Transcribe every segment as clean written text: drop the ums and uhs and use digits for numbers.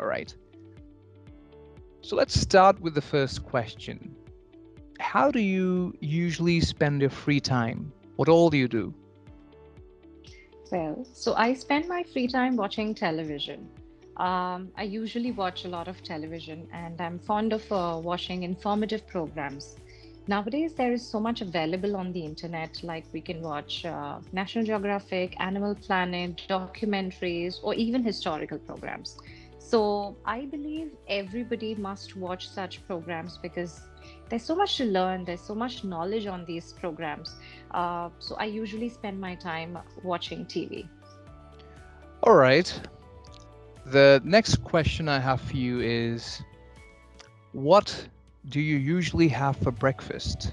All right. So let's start with the first question. How do you usually spend your free time? What all do you do? Well, so I spend my free time watching television. I usually watch a lot of television and I'm fond of watching informative programs. Nowadays, there is so much available on the internet, like we can watch National Geographic, Animal Planet, documentaries, or even historical programs. So I believe everybody must watch such programs because there's so much to learn, there's so much knowledge on these programs. So I usually spend my time watching TV. All right. The next question I have for you is, what do you usually have for breakfast?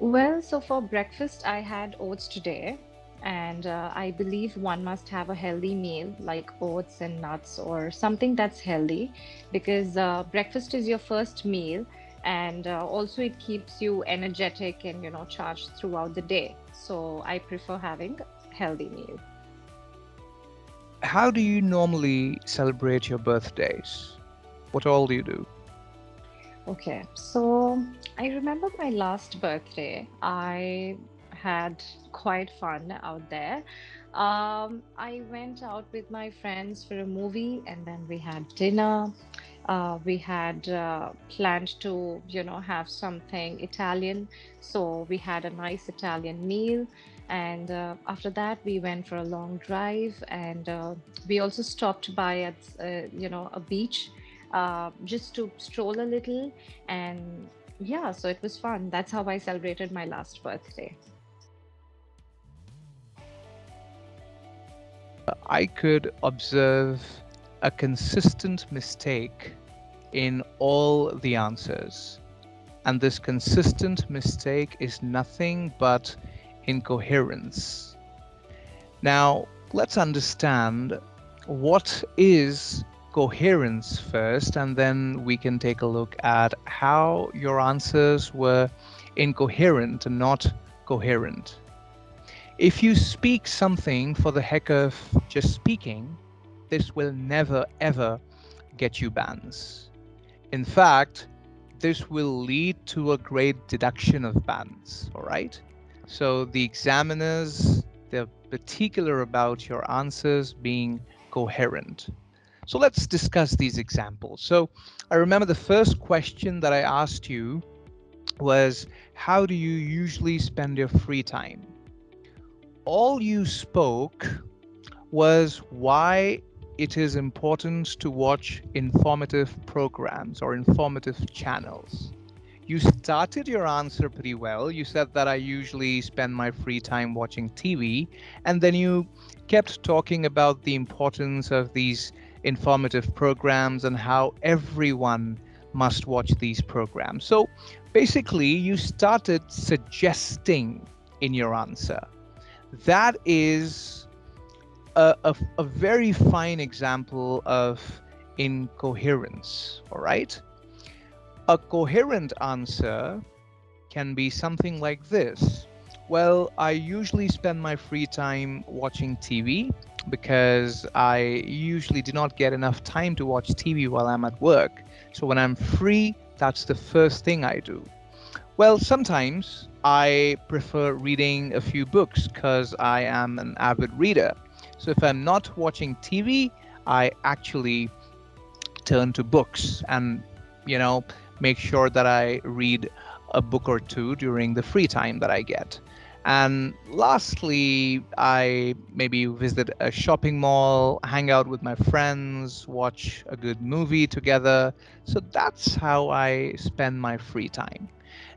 Well, so for breakfast, I had oats today, and I believe one must have a healthy meal like oats and nuts or something that's healthy because breakfast is your first meal, and also it keeps you energetic and charged throughout the day. So I prefer having healthy meal. How do you normally celebrate your birthdays? What all do you do? Okay, so I remember my last birthday. I had quite fun out there. I went out with my friends for a movie and then we had dinner. We had planned to, have something Italian. So we had a nice Italian meal. And after that, we went for a long drive and we also stopped by at, a beach just to stroll a little. And yeah, so it was fun. That's how I celebrated my last birthday. I could observe a consistent mistake in all the answers. And this consistent mistake is nothing but incoherence. Now, let's understand what is coherence first, and then we can take a look at how your answers were incoherent and not coherent. If you speak something for the heck of just speaking, this will never ever get you bans. In fact, this will lead to a great deduction of bans, all right? So the examiners, they're particular about your answers being coherent. So let's discuss these examples. So I remember the first question that I asked you was, how do you usually spend your free time? All you spoke was why it is important to watch informative programs or informative channels. You started your answer pretty well. You said that I usually spend my free time watching TV, and then you kept talking about the importance of these informative programs and how everyone must watch these programs. So basically, you started suggesting in your answer. That is a very fine example of incoherence, all right? A coherent answer can be something like this. Well, I usually spend my free time watching TV because I usually do not get enough time to watch TV while I'm at work. So when I'm free, that's the first thing I do. Well, sometimes I prefer reading a few books because I am an avid reader. So if I'm not watching TV, I actually turn to books and, you know, make sure that I read a book or two during the free time that I get. And lastly, I maybe visit a shopping mall, hang out with my friends, watch a good movie together. So that's how I spend my free time.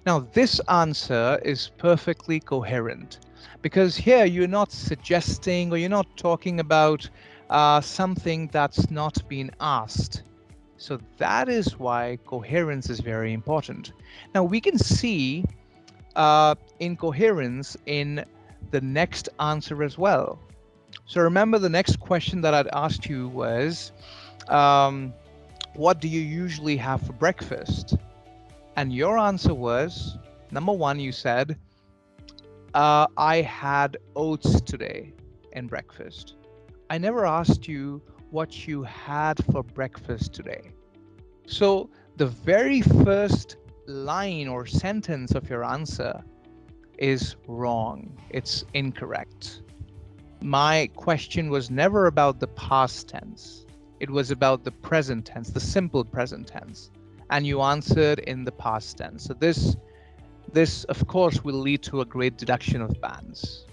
Now, this answer is perfectly coherent because here you're not suggesting or you're not talking about something that's not been asked. So that is why coherence is very important. Now, we can see incoherence in the next answer as well. So remember, the next question that I'd asked you was, um, what do you usually have for breakfast? And your answer was, number one, you said, I had oats today in breakfast. I never asked you what you had for breakfast today. So the very first line or sentence of your answer is wrong. It's incorrect. My question was never about the past tense. It was about the present tense, the simple present tense. And you answered in the past tense. So this of course will lead to a great deduction of bands.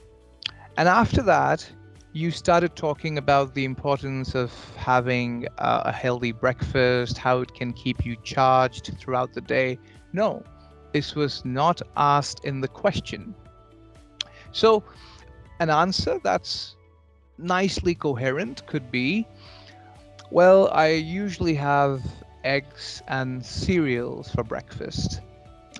And after that, you started talking about the importance of having a healthy breakfast, how it can keep you charged throughout the day. No, this was not asked in the question. So, an answer that's nicely coherent could be, well, I usually have eggs and cereals for breakfast.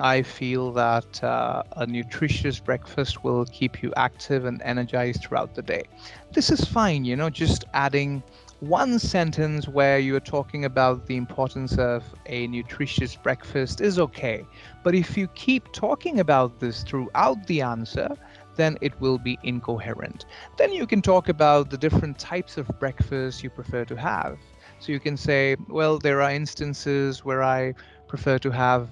I feel that a nutritious breakfast will keep you active and energized throughout the day. This is fine, just adding one sentence where you're talking about the importance of a nutritious breakfast is okay. But if you keep talking about this throughout the answer, then it will be incoherent. Then you can talk about the different types of breakfast you prefer to have. So you can say, well, there are instances where I prefer to have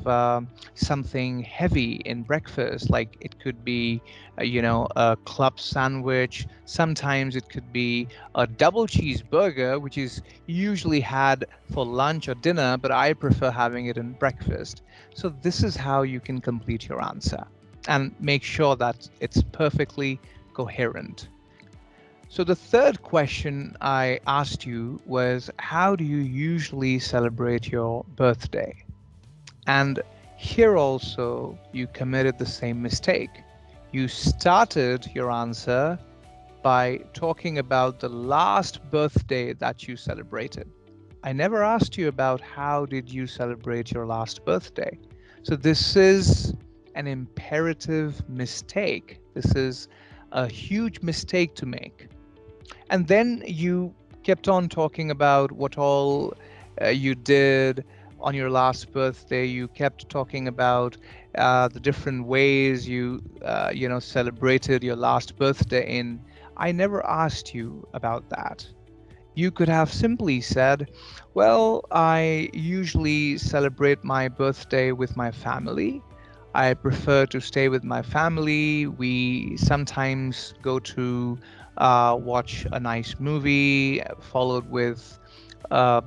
something heavy in breakfast, like it could be, a club sandwich. Sometimes it could be a double cheeseburger, which is usually had for lunch or dinner, but I prefer having it in breakfast. So this is how you can complete your answer and make sure that it's perfectly coherent. So the third question I asked you was, how do you usually celebrate your birthday? And here also you committed the same mistake. You started your answer by talking about the last birthday that you celebrated. I never asked you about how did you celebrate your last birthday. So this is an imperative mistake. This is a huge mistake to make. And then you kept on talking about what all you did on your last birthday. You kept talking about the different ways you celebrated your last birthday in. I never asked you about that. You could have simply said, well, I usually celebrate my birthday with my family. I prefer to stay with my family. We sometimes go to watch a nice movie, followed with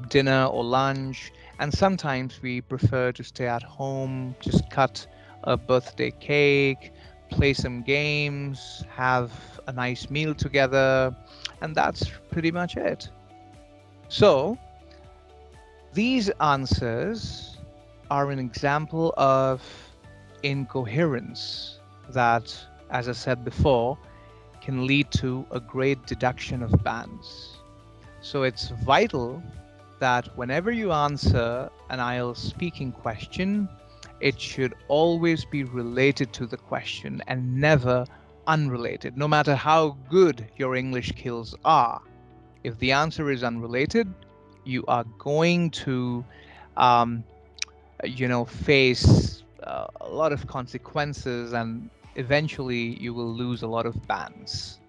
dinner or lunch. And sometimes we prefer to stay at home, just cut a birthday cake, play some games, have a nice meal together, and that's pretty much it. So, these answers are an example of incoherence that, as I said before, can lead to a great deduction of bands. So it's vital that whenever you answer an IELTS speaking question, it should always be related to the question and never unrelated, no matter how good your English skills are. If the answer is unrelated, you are going to, um, face a lot of consequences, and eventually you will lose a lot of bands.